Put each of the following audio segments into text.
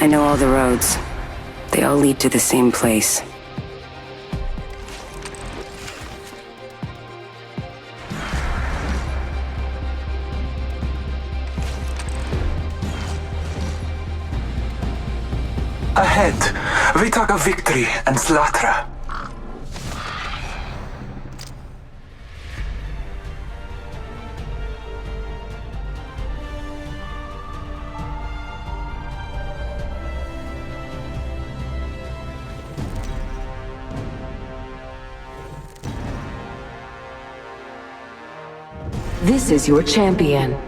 I know all the roads. They all lead to the same place. Ahead, we talk of victory and slaughter. This is your champion.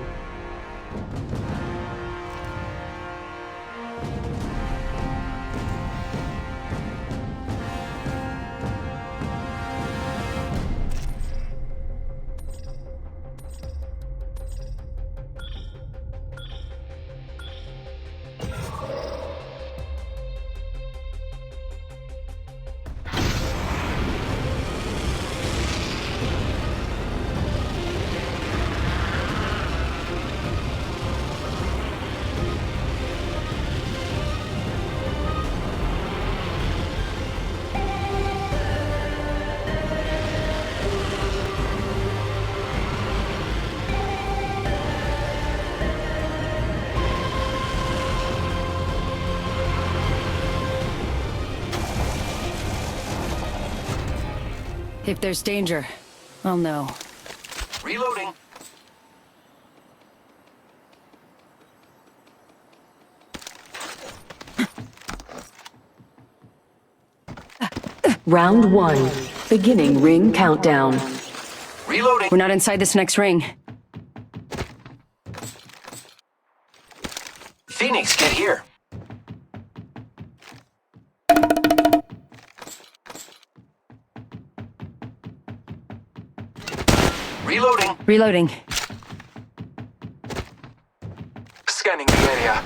If there's danger, I'll know. Reloading. Round 1. Beginning ring countdown. Reloading. We're not inside this next ring. Phoenix, get here. Reloading. Reloading. Scanning the area.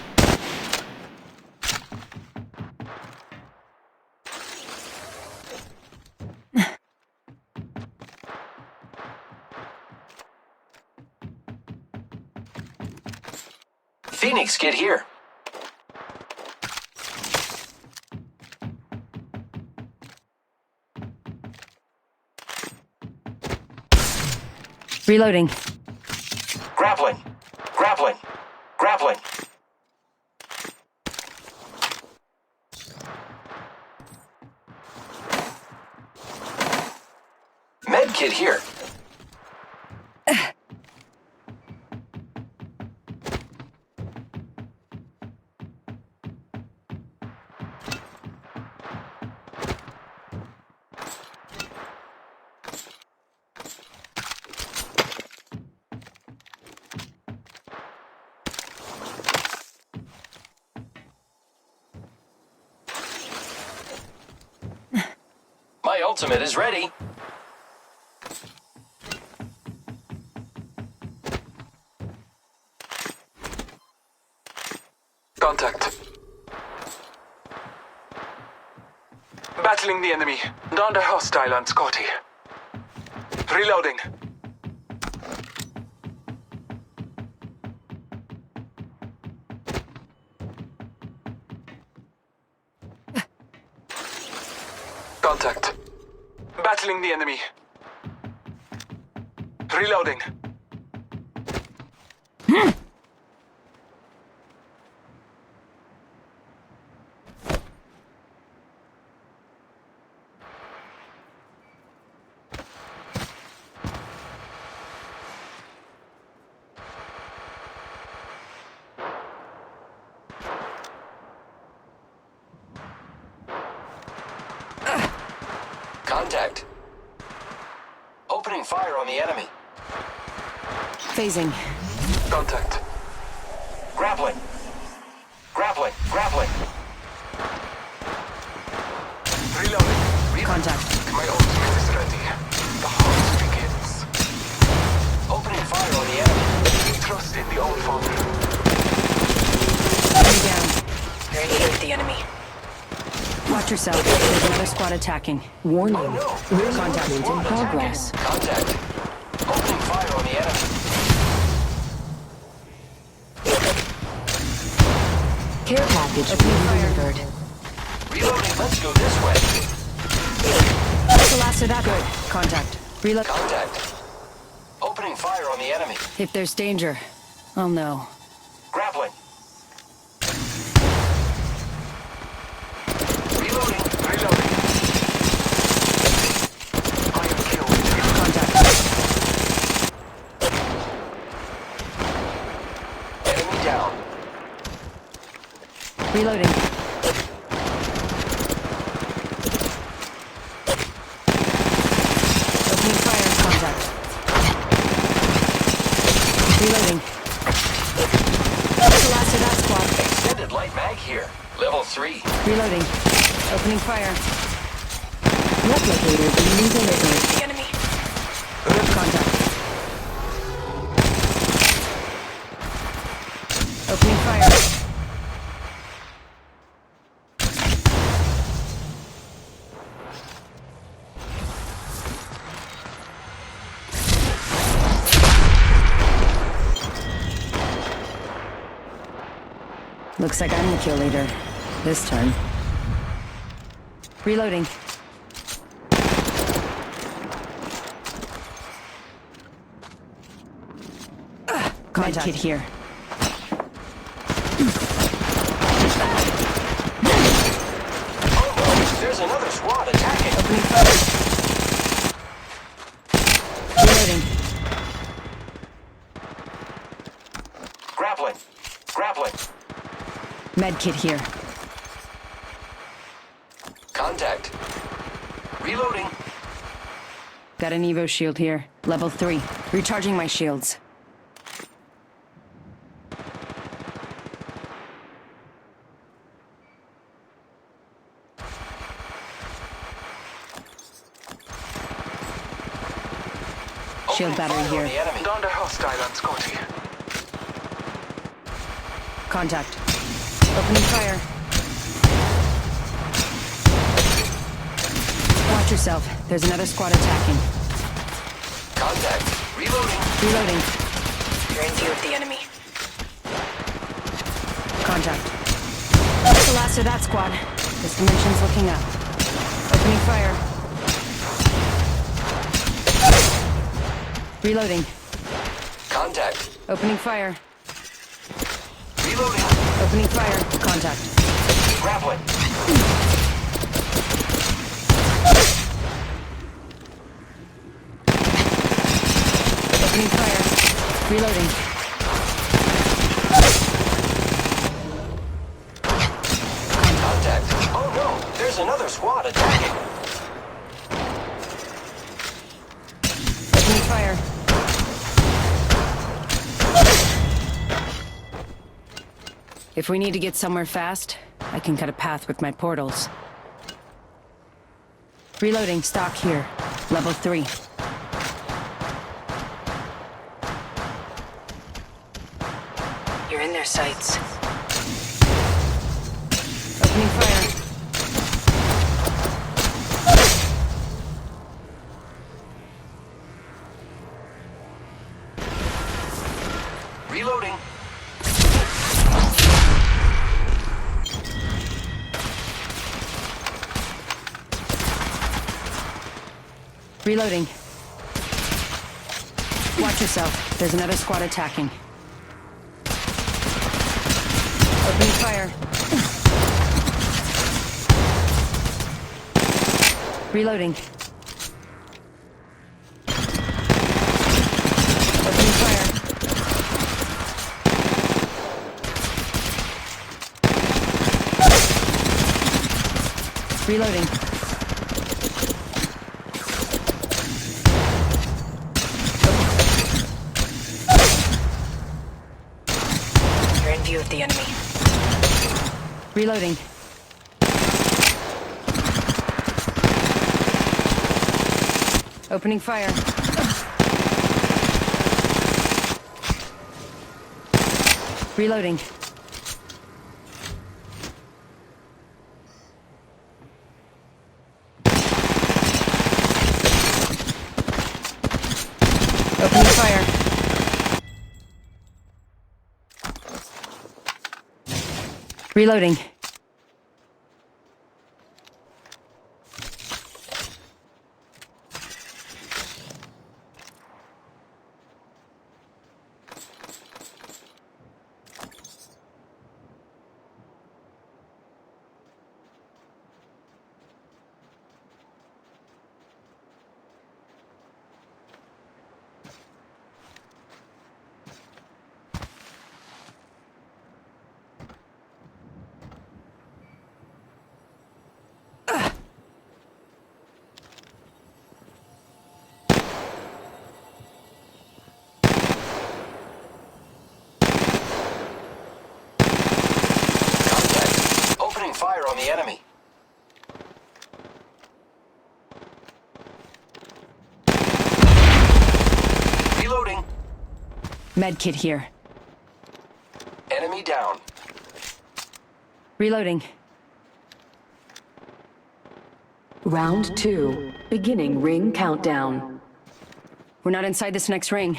Phoenix, get here. Reloading. Grappling. Grappling. Grappling. Medkit here. My ultimate is ready. Contact. Battling the enemy. Down the hostile on Scotty. Reloading. Contact. Battling the enemy. Reloading. Contact. Opening fire on the enemy. Phasing. Contact. Grappling. Grappling. Grappling. Reloading. Contact. My ultimate is ready. The hunt begins. Opening fire on the enemy. Trust in the Old Father. Enemy down. They're engaging with the enemy. Watch yourself. There's another squad attacking. Warning. Oh no. Ring Contact. movement in progress. Contact. Opening fire on the enemy. Care package Opening being fire. delivered. Reloading. Let's go this way. That's the last of that. Good. Contact. Reload. Contact. Opening fire on the enemy. If there's danger, I'll know. Grappling. Reloading. Reloading. I am killed. Contact. Enemy down. Reloading. Opening fire. Contact. Reloading. That's the last of that squad. Extended light mag here. Level 3. Reloading. Opening fire. Replicator being delivered. The enemy. Contact. Opening fire. Looks like I'm the kill leader. This time. Reloading. Contact. Med kit here. Oh no, there's another squad attacking. Opening fire. Reloading. Grappling. Grappling. Med kit here. Contact. Reloading. Got an Evo shield here. Level 3. Recharging my shields. Shield battery Fire on here. the enemy. Under hostile on Scotty. Contact. Opening fire. Watch yourself. There's another squad attacking. Contact. Reloading. Reloading. You're in view of the enemy. Contact. That's the last of that squad. This dimension's looking up. Opening fire. Reloading. Contact. Opening fire. Reloading. Opening fire. Contact. Grappling. Opening fire. Reloading. Contact. Oh no, there's another squad attacking. Opening fire. If we need to get somewhere fast, I can cut a path with my portals. Reloading. Stock here. Level 3. You're in their sights. Opening fire. Reloading. Reloading. Watch yourself. There's another squad attacking. Opening fire. Reloading. Opening fire. Reloading. You're in view of the enemy. Reloading. Opening fire. Reloading. Opening fire. Reloading. Contact. Opening fire on the enemy. Reloading. Medkit here. Enemy down. Reloading. Round 2. Beginning ring countdown. We're not inside this next ring.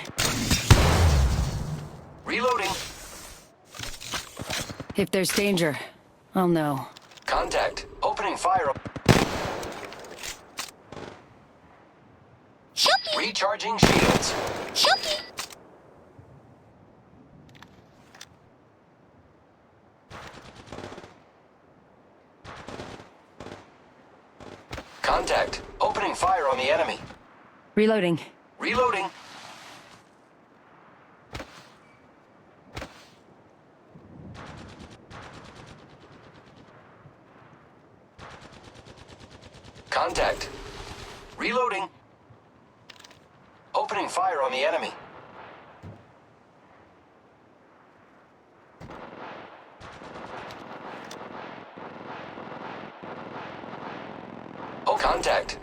Reloading. If there's danger, I'll know. Contact. Opening fire. Recharging shields. Contact. Opening fire on the enemy. Reloading. Reloading. Contact. Reloading. Opening fire on the enemy. Oh, contact.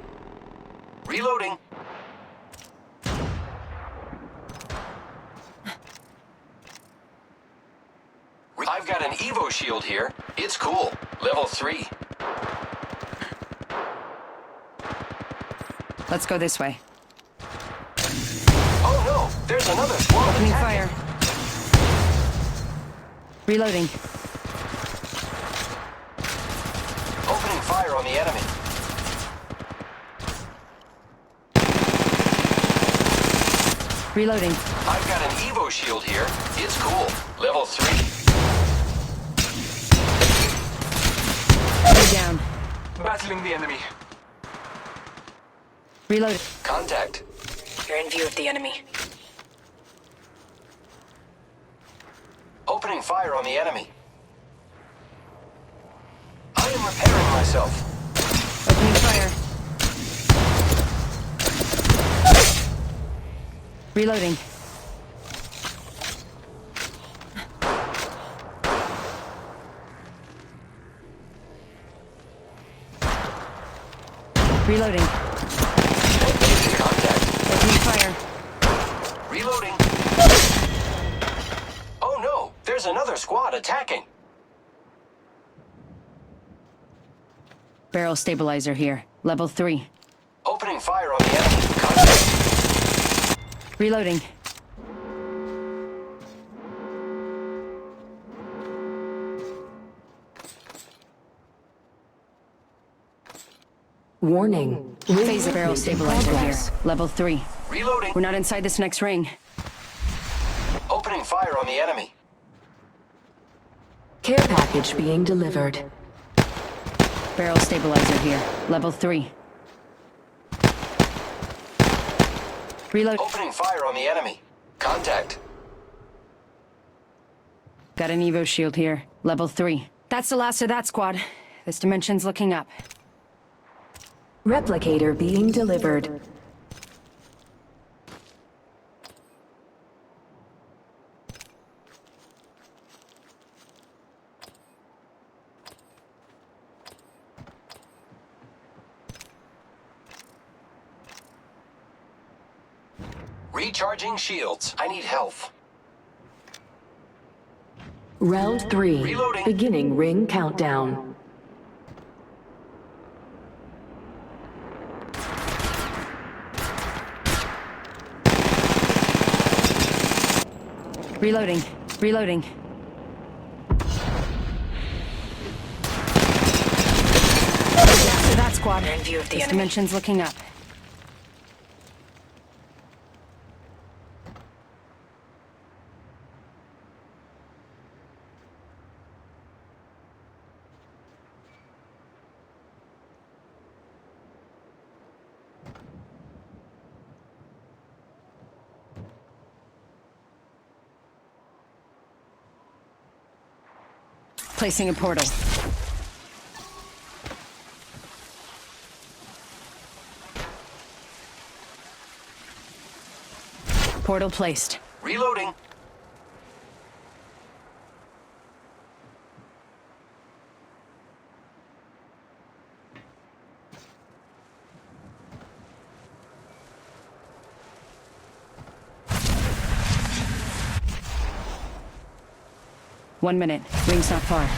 Reloading. I've got an Evo shield here. It's cool. Level 3. Let's go this way. Oh no! There's another squad Opening attacking. fire. Reloading. Opening fire on the enemy. Reloading. I've got an Evo shield here. It's cool. Level 3. Enemy down. Battling the enemy. Reloading. Contact. You're in view of the enemy. Opening fire on the enemy. I am repairing myself. Opening fire. Reloading. Reloading. Contact. Opening fire. Reloading. Oh no! There's another squad attacking. Barrel stabilizer here. Level 3. Opening fire on the enemy. Contact. Reloading. Warning. Phase barrel in stabilizer here. progress. Level 3. Reloading. We're not inside this next ring. Opening fire on the enemy. Care package being delivered. Barrel stabilizer here. Level 3. Reload. Opening fire on the enemy. Contact. Got an Evo shield here. Level 3. That's the last of that squad. This dimension's looking up. Replicator being delivered. Recharging shields. I need health. Round 3. Reloading. Beginning ring countdown. Reloading. Reloading. squad. They're in view of the This enemy. dimension's looking up. Placing a portal. Portal placed. Reloading. One minute. Ring's not far.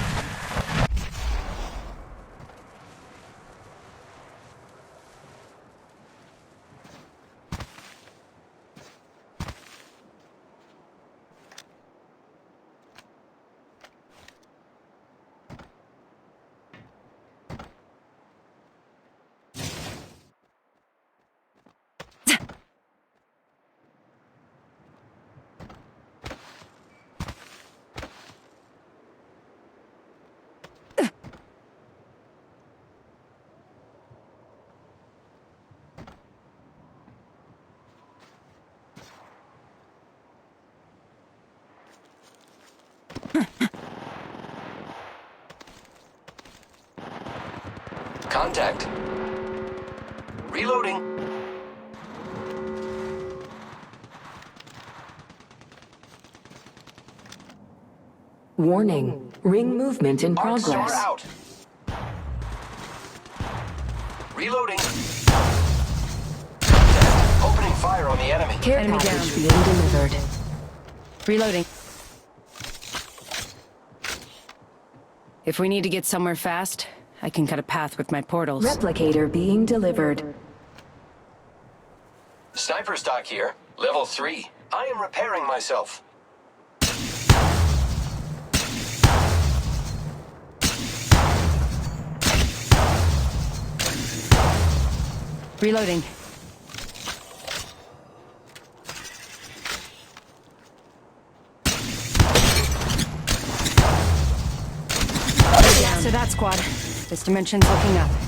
Contact. Reloading. Warning. Ring movement in Arc Star progress. out. Reloading. Contact. Opening fire on the enemy. Care Enemy package down. being delivered. Reloading. If we need to get somewhere fast, I can cut a path with my portals. Replicator being delivered. Sniper stock here. Level 3. I am repairing myself. Reloading. So that squad. This dimension's looking up.